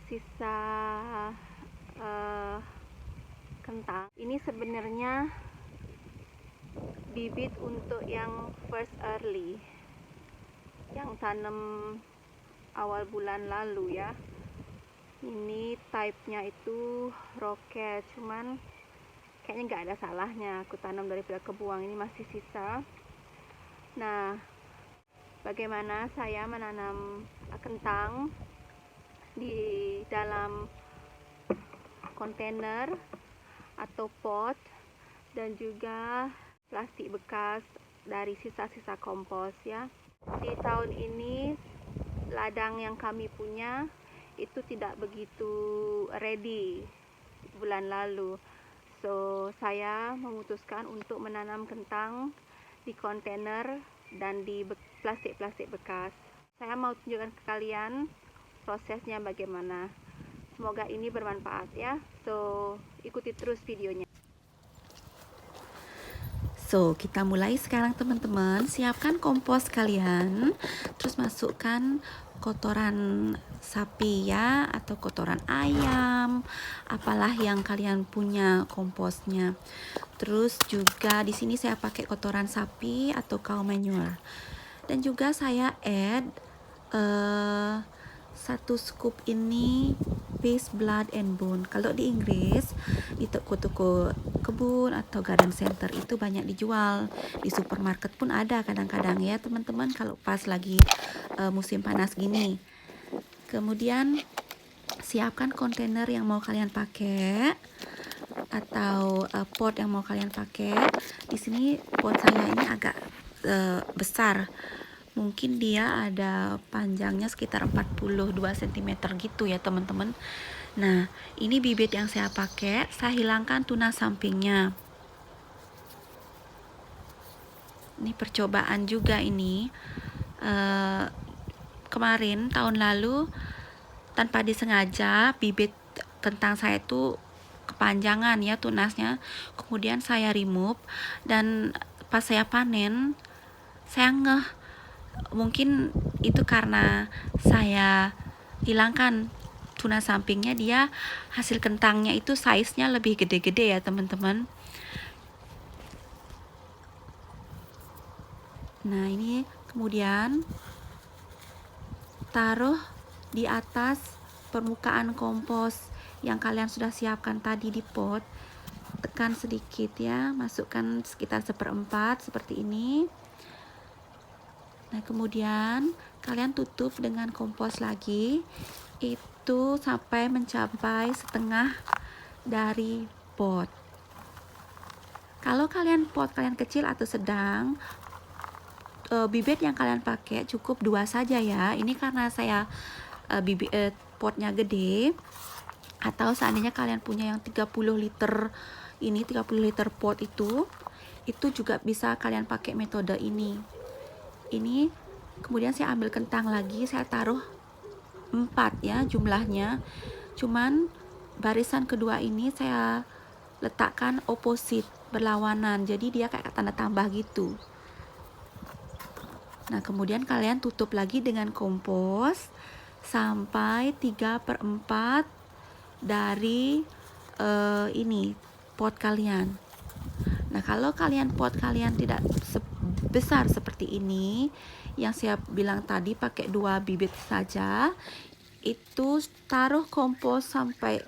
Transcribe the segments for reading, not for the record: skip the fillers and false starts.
sisa kentang. Ini sebenarnya bibit untuk yang first early, yang tanam awal bulan lalu ya. Ini type-nya itu roket, cuman kayaknya nggak ada salahnya aku tanam daripada kebuang. Ini masih sisa. Nah, bagaimana saya menanam kentang di dalam kontainer atau pot dan juga plastik bekas dari sisa-sisa kompos ya. Di tahun ini ladang yang kami punya itu tidak begitu ready bulan lalu, so saya memutuskan untuk menanam kentang di kontainer dan di plastik-plastik bekas. Saya mau tunjukkan ke kalian prosesnya bagaimana. Semoga ini bermanfaat ya, so ikuti terus videonya. So, kita mulai sekarang teman-teman. Siapkan kompos kalian, terus masukkan kotoran sapi ya, atau kotoran ayam, apalah yang kalian punya komposnya. Terus juga di sini saya pakai kotoran sapi atau cow manure. Dan juga saya add 1 scoop ini paste blood and bone. Kalau di Inggris, di toko-toko kebun atau garden center itu banyak dijual. Di supermarket pun ada kadang-kadang ya teman-teman, kalau pas lagi musim panas gini. Kemudian siapkan kontainer yang mau kalian pakai atau pot yang mau kalian pakai. Di sini pot saya ini agak besar. Mungkin dia ada panjangnya sekitar 42 cm gitu ya teman-teman. Nah, ini bibit yang saya pakai, saya hilangkan tunas sampingnya. Ini percobaan juga ini. Kemarin tahun lalu tanpa disengaja bibit kentang saya itu kepanjangan ya tunasnya. Kemudian saya remove dan pas saya panen saya ngeh, mungkin itu karena saya hilangkan tunas sampingnya, dia hasil kentangnya itu size-nya lebih gede-gede ya teman-teman. Nah, ini kemudian taruh di atas permukaan kompos yang kalian sudah siapkan tadi di pot. Tekan sedikit ya, masukkan sekitar 1/4 seperti ini. Nah, kemudian kalian tutup dengan kompos lagi, itu sampai mencapai setengah dari pot. Kalau pot kalian kecil atau sedang, bibit yang kalian pakai cukup 2 saja ya. Ini karena saya potnya gede. Atau seandainya kalian punya yang 30 liter, ini 30 liter pot itu juga bisa kalian pakai metode ini. Ini kemudian saya ambil kentang lagi, saya taruh 4 ya jumlahnya. Cuman barisan kedua ini saya letakkan opposite, berlawanan, jadi dia kayak tanda tambah gitu. Nah, kemudian kalian tutup lagi dengan kompos sampai 3/4 dari ini pot kalian. Nah, kalau pot kalian tidak besar seperti ini, yang saya bilang tadi pakai 2 bibit saja, itu taruh kompos sampai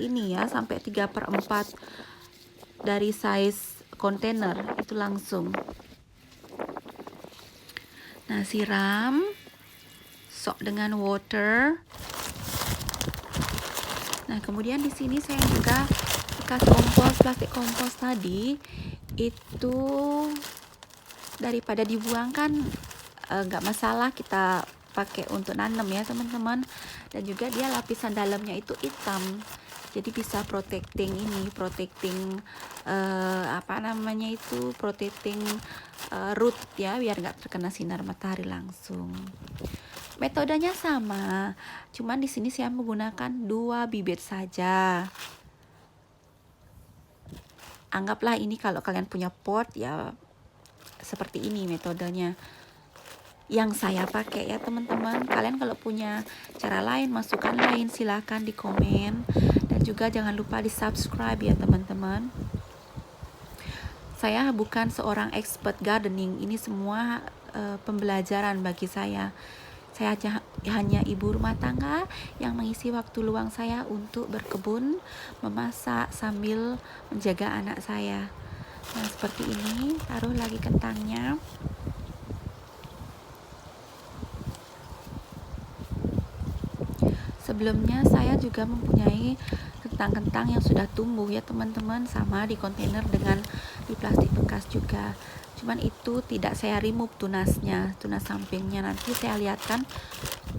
ini ya, sampai 3/4 dari size kontainer itu langsung. Nah, siram sok dengan water. Nah, kemudian di sini saya juga bekas kompos, plastik kompos tadi itu daripada dibuang kan nggak masalah, kita pakai untuk nanam ya teman-teman. Dan juga dia lapisan dalamnya itu hitam, jadi bisa protecting root ya, biar nggak terkena sinar matahari langsung. Metodenya sama, cuman di sini saya menggunakan 2 bibit saja. Anggaplah ini kalau kalian punya pot ya seperti ini metodenya. yang saya pakai ya teman-teman. Kalian kalau punya cara lain, masukan lain, silahkan di komen. Dan juga jangan lupa di subscribe ya teman-teman. Saya bukan seorang expert gardening, ini semua pembelajaran bagi saya. Saya hanya ibu rumah tangga yang mengisi waktu luang saya untuk berkebun, memasak sambil menjaga anak saya. Nah, seperti ini, taruh lagi kentangnya. Sebelumnya saya juga mempunyai kentang-kentang yang sudah tumbuh ya teman-teman, sama di kontainer dengan di plastik bekas juga. Cuman itu tidak saya remove tunasnya, tunas sampingnya. Nanti saya lihatkan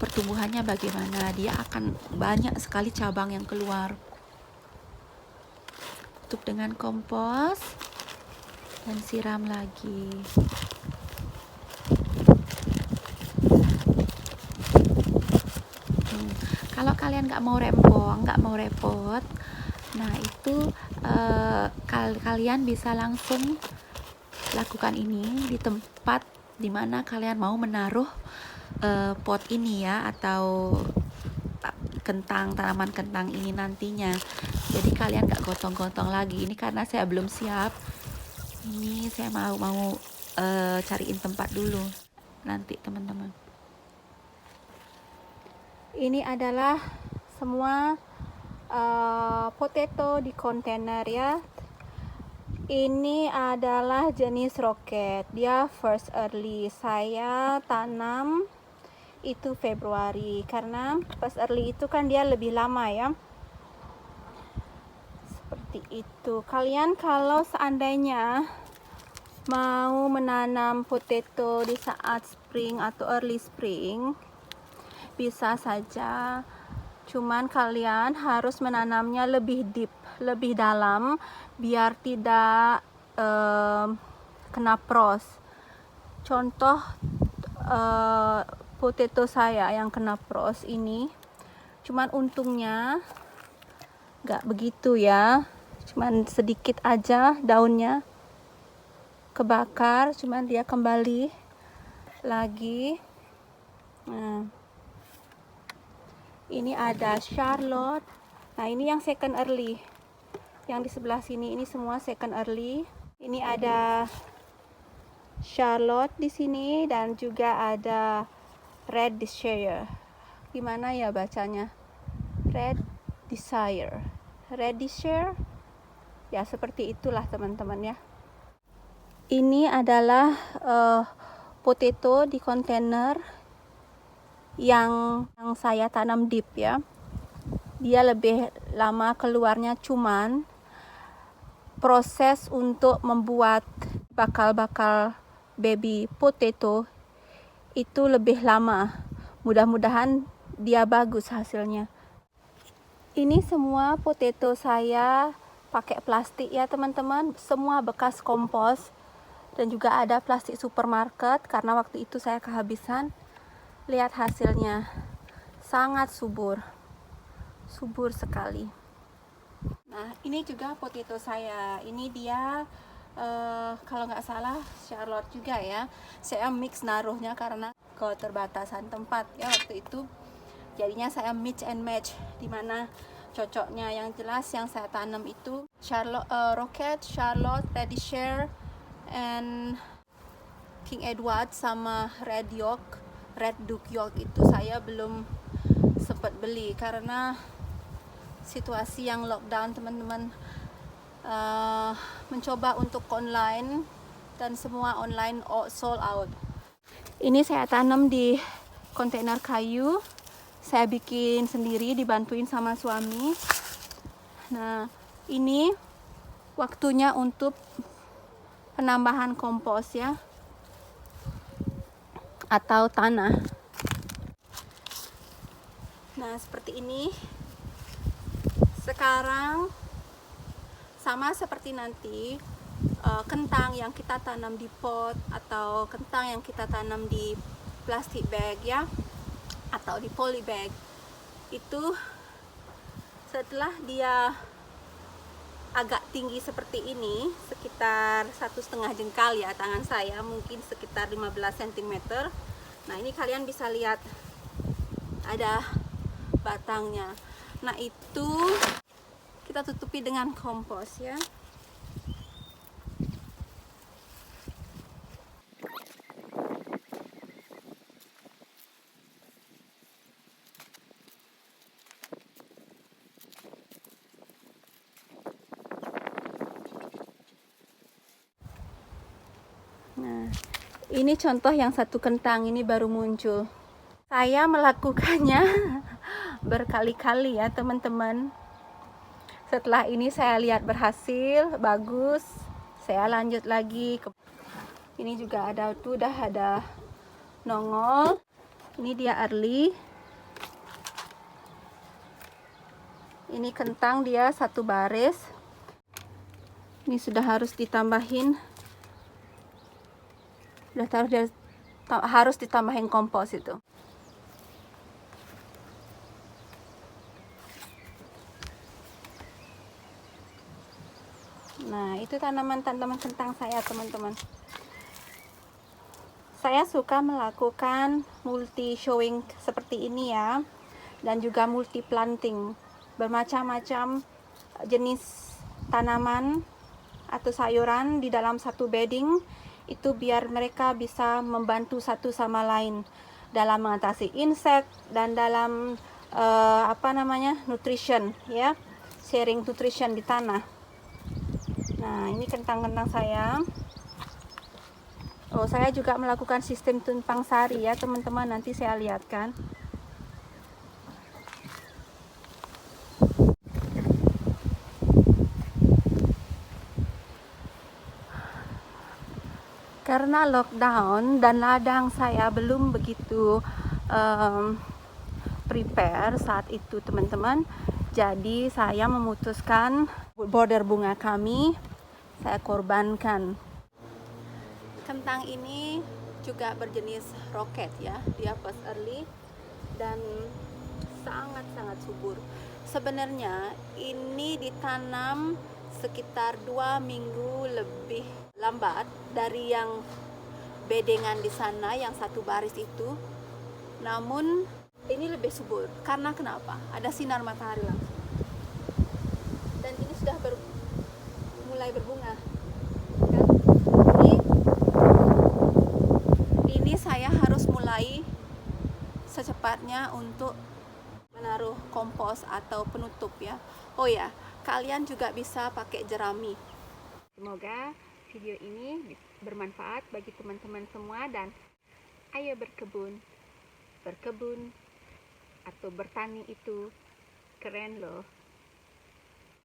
pertumbuhannya bagaimana. Dia akan banyak sekali cabang yang keluar. Tutup dengan kompos dan siram lagi. Kalau kalian nggak mau rempong, nggak mau repot, nah itu kalian bisa langsung lakukan ini di tempat dimana kalian mau menaruh pot ini ya, atau tanaman kentang ini nantinya. Jadi kalian nggak gotong-gotong lagi. Ini karena saya belum siap. Ini saya mau cariin tempat dulu nanti teman-teman. Ini adalah semua potato di kontainer ya. Ini adalah jenis roket, dia first early. Saya tanam itu Februari karena first early itu kan dia lebih lama ya. Seperti itu. Kalian kalau seandainya mau menanam potato di saat spring atau early spring, bisa saja, cuman kalian harus menanamnya lebih deep, lebih dalam, biar tidak kena frost. Contoh potato saya yang kena frost ini, cuman untungnya nggak begitu ya, cuman sedikit aja daunnya kebakar, cuman dia kembali lagi. Nah, ini ada Charlotte. Nah, ini yang second early. Yang di sebelah sini ini semua second early. Ini ada Charlotte di sini dan juga ada Red Desire. Gimana ya bacanya? Red Desire. Red Desire. Ya, seperti itulah teman-teman ya. Ini adalah potato di kontainer yang saya tanam deep ya. Dia lebih lama keluarnya, cuman proses untuk membuat bakal-bakal baby potato itu lebih lama. Mudah-mudahan dia bagus hasilnya. Ini semua potato saya pakai plastik ya teman-teman, semua bekas kompos, dan juga ada plastik supermarket karena waktu itu saya kehabisan. Lihat hasilnya, sangat subur sekali. Nah, ini juga potato saya. Ini dia kalau nggak salah Charlotte juga ya. Saya mix naruhnya karena keterbatasan tempat ya waktu itu. Jadinya saya mix and match, dimana cocoknya. Yang jelas yang saya tanam itu Charlotte Rocket, Charlotte, Red Desire, and King Edward sama Red Duke York itu saya belum sempat beli karena situasi yang lockdown teman-teman. Mencoba untuk online dan semua online sold out. Ini saya tanam di kontainer kayu, saya bikin sendiri dibantuin sama suami. Nah, ini waktunya untuk penambahan kompos ya, atau tanah. Nah, seperti ini. Sekarang sama seperti nanti kentang yang kita tanam di pot atau kentang yang kita tanam di plastik bag ya, atau di poly bag. Itu setelah dia agak tinggi seperti ini, sekitar 1,5 jengkal ya tangan saya, mungkin sekitar 15 cm, Nah, ini kalian bisa lihat ada batangnya. Nah, itu kita tutupi dengan kompos ya. Nah, ini contoh yang satu kentang ini baru muncul. Saya melakukannya berkali-kali ya teman-teman. Setelah ini saya lihat berhasil, bagus. Saya lanjut lagi. Ini juga ada tuh, udah ada nongol. Ini dia early. Ini kentang dia satu baris. Ini sudah harus ditambahin. Harus ditambahin kompos itu. Nah, itu tanaman-tanaman kentang saya, teman-teman. Saya suka melakukan multi showing seperti ini ya, dan juga multi planting, bermacam-macam jenis tanaman atau sayuran di dalam satu bedding. Itu biar mereka bisa membantu satu sama lain dalam mengatasi insek dan dalam nutrition ya, sharing nutrition di tanah. Nah, ini kentang-kentang saya. Oh, saya juga melakukan sistem tumpang sari ya teman-teman, nanti saya lihatkan. Karena lockdown dan ladang saya belum begitu prepare saat itu teman-teman, jadi saya memutuskan border bunga kami saya korbankan. Kentang ini juga berjenis roket ya, dia first early dan sangat-sangat subur. Sebenarnya ini ditanam sekitar 2 minggu lebih lambat dari yang bedengan di sana yang satu baris itu. Namun ini lebih subur karena kenapa? Ada sinar matahari langsung. Dan ini sudah mulai berbunga. Kan? Ini saya harus mulai secepatnya untuk menaruh kompos atau penutup ya. Oh ya, kalian juga bisa pakai jerami. Semoga video ini bermanfaat bagi teman-teman semua, dan ayo berkebun. Berkebun atau bertani itu keren loh.